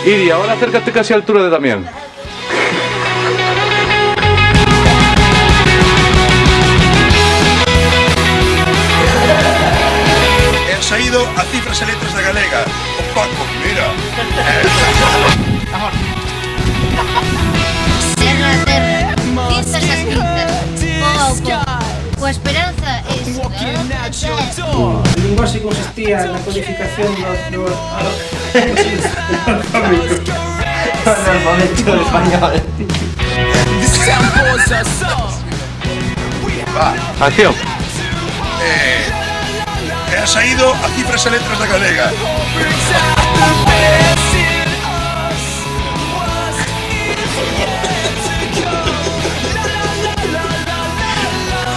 Iri, ahora acércate casi a altura de Damián. He saído a cifras e letras da galega. O Paco, mira. Terra a terra, tintas as tintas, pouco a pouco. Coa esperanza es... El lenguaxe consistía na codificación do alfabeto español. Acción. He saído a cifras e letras da galega.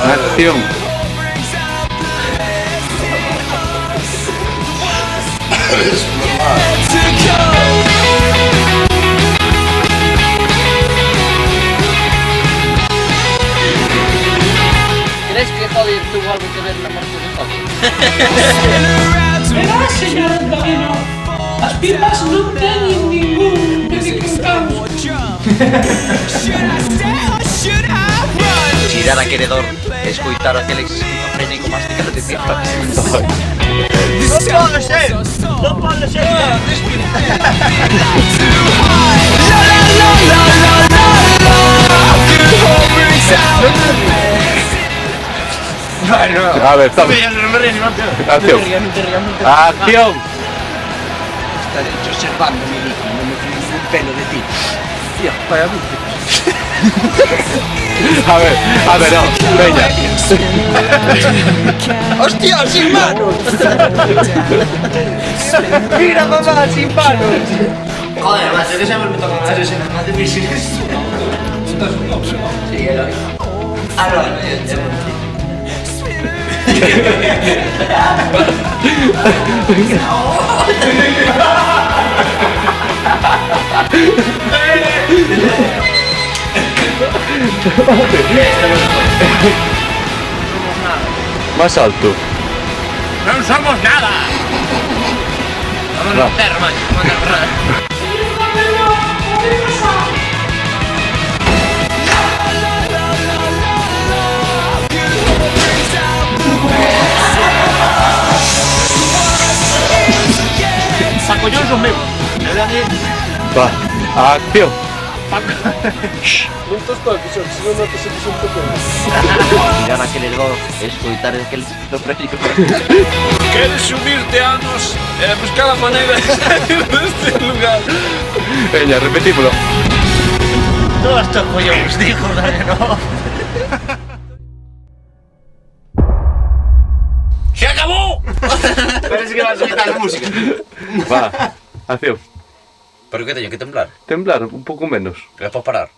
Acción. ¿Crees que Joder tuvo algo que ver en la muerte de Joder? Verá, señor Antonino, as pipas non teñen ningún caos. Girar a queredor, escoitar aquel esquizofrénico masticar de cifras. Non pode ser! Non pode ser! A ver, estamos. Acción. Acción. Estaré observando mi líquido, no me fío ningún pelo de ti. Tío, vaya A ver, no, veña. ¡Hostia, sin manos! ¡Mira, mamá, sin manos! Joder, macho, que sempre me tocan as escenas más difíciles. Sí, era. Ah, no, Más alto. ¡No somos nada! Vamos a hacer, macho, vamos a hacer. Paco Johnson meu. Va, acción. Girar a queredor, escoitar aquel esquizofrénico. Queres subirte anos e buscar a maneira de salir deste lugar. Veña, repetímoslo. Todos estos pollos, dijo, dale, no. ¡Se acabó! Parece que vas a quitar la música. Va, acción. ¿Pero qué teño que temblar? Temblar un pouco menos. ¿Que para parar?